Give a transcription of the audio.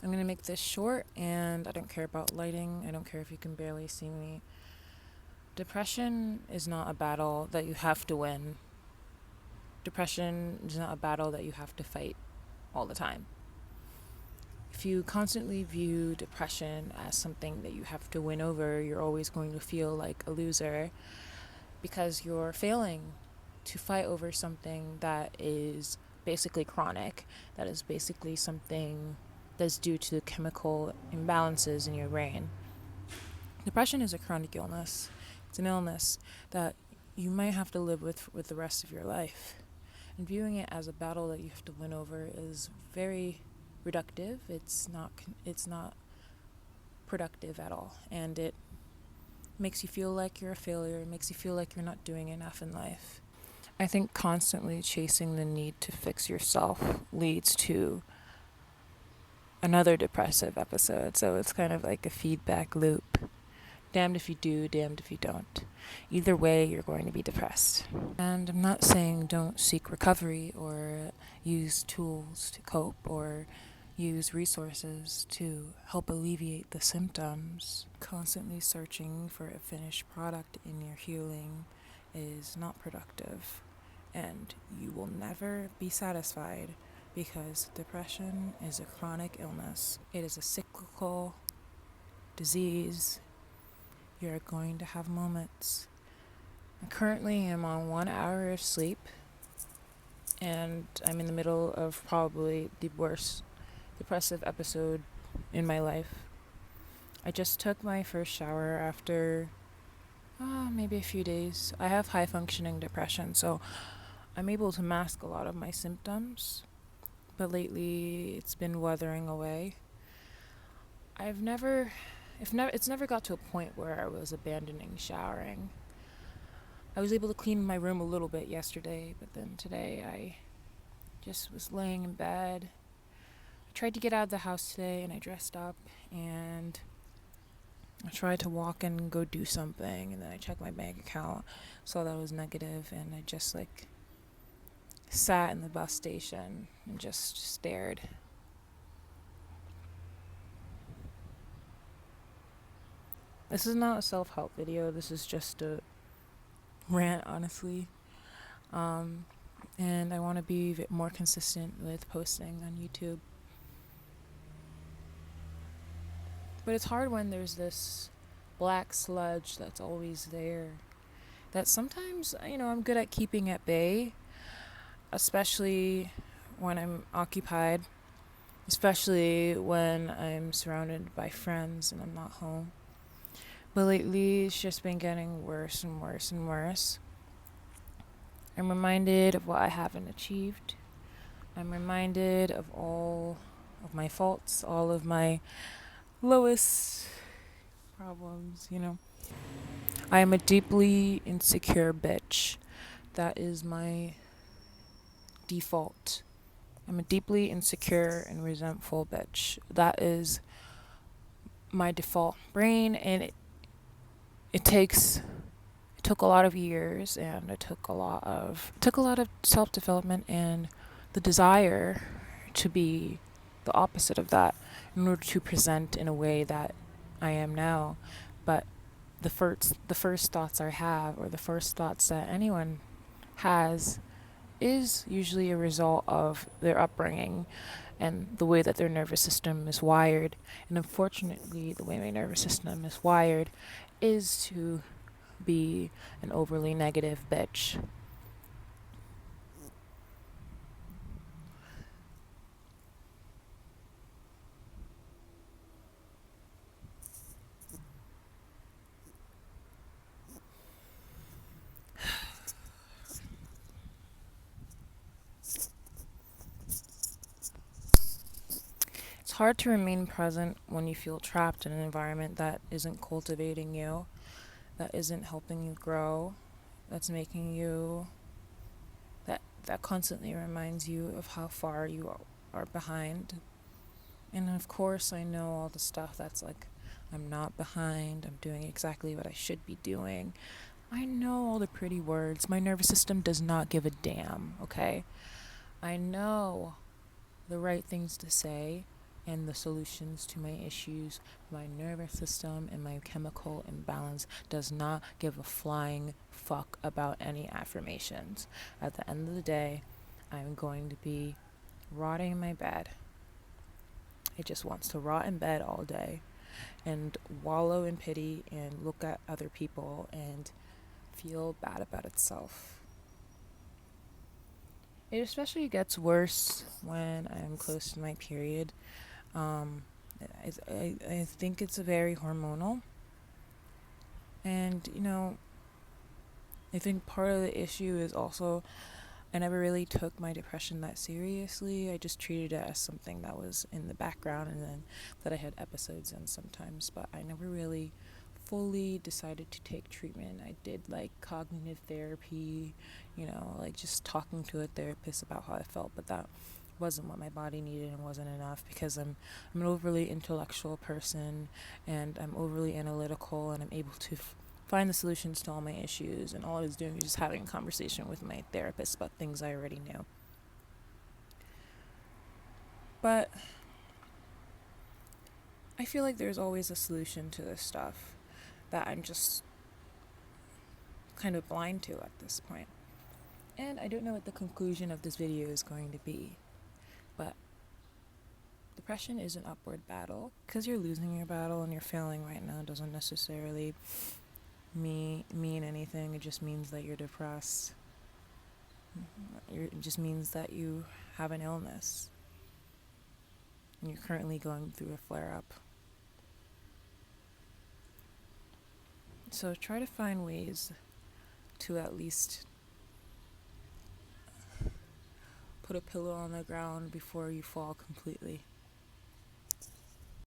I'm going to make this short, and I don't care about lighting. I don't care if you can barely see me. Depression is not a battle that you have to win. Depression is not a battle that you have to fight all the time. If you constantly view depression as something that you have to win over, you're always going to feel like a loser because you're failing to fight over something that is basically chronic, that is basically something that's due to chemical imbalances in your brain. Depression is a chronic illness. It's an illness that you might have to live with the rest of your life. And viewing it as a battle that you have to win over is very reductive. It's not productive at all, and it makes you feel like you're a failure. It makes you feel like you're not doing enough in life. I think constantly chasing the need to fix yourself leads to another depressive episode. So it's kind of like a feedback loop. Damned if you do, damned if you don't. Either way, you're going to be depressed. And I'm not saying don't seek recovery or use tools to cope or use resources to help alleviate the symptoms. Constantly searching for a finished product in your healing is not productive, and you will never be satisfied because depression is a chronic illness. It is a cyclical disease. You're going to have moments. I currently am on 1 hour of sleep, and I'm in the middle of probably the worst depressive episode in my life. I just took my first shower after maybe a few days. I have high functioning depression, so I'm able to mask a lot of my symptoms, but lately it's been weathering away. It's never got to a point where I was abandoning showering. I was able to clean my room a little bit yesterday, but then today I just was laying in bed. I tried to get out of the house today, and I dressed up, and I tried to walk and go do something, and then I checked my bank account, saw that it was negative, and I just sat in the bus station and just stared. This is not a self-help video. This is just a rant, honestly. And I want to be a bit more consistent with posting on YouTube. But it's hard when there's this black sludge that's always there. That sometimes, I'm good at keeping at bay, especially when I'm occupied, especially when I'm surrounded by friends and I'm not home. But lately, it's just been getting worse and worse and worse. I'm reminded of what I haven't achieved. I'm reminded of all of my faults, all of my lowest problems, I am a deeply insecure bitch. That is my default. I'm a deeply insecure and resentful bitch. That is my default brain, and it took a lot of years, and it took a lot of self-development and the desire to be the opposite of that in order to present in a way that I am now. But the first thoughts I have, or the first thoughts that anyone has, is usually a result of their upbringing and the way that their nervous system is wired. And unfortunately, the way my nervous system is wired is to be an overly negative bitch. It's hard to remain present when you feel trapped in an environment that isn't cultivating you, that isn't helping you grow, that's making you, that constantly reminds you of how far you are behind. And of course, I know all the stuff that's like, I'm not behind, I'm doing exactly what I should be doing. I know all the pretty words. My nervous system does not give a damn, okay? I know the right things to say, and the solutions to my issues, my nervous system, and my chemical imbalance does not give a flying fuck about any affirmations. At the end of the day, I'm going to be rotting in my bed. It just wants to rot in bed all day and wallow in pity and look at other people and feel bad about itself. It especially gets worse when I'm close to my period. Um, I think it's very hormonal. And, I think part of the issue is also I never really took my depression that seriously. I just treated it as something that was in the background and then that I had episodes in sometimes. But I never really fully decided to take treatment. I did like cognitive therapy, like just talking to a therapist about how I felt, but that wasn't what my body needed and wasn't enough because I'm an overly intellectual person and I'm overly analytical and I'm able to find the solutions to all my issues, and all I was doing was just having a conversation with my therapist about things I already knew. But I feel like there's always a solution to this stuff that I'm just kind of blind to at this point. And I don't know what the conclusion of this video is going to be, but depression is an upward battle. Because you're losing your battle and you're failing right now doesn't necessarily mean anything. It just means that you're depressed. It just means that you have an illness and you're currently going through a flare-up. So try to find ways to at least put a pillow on the ground before you fall completely.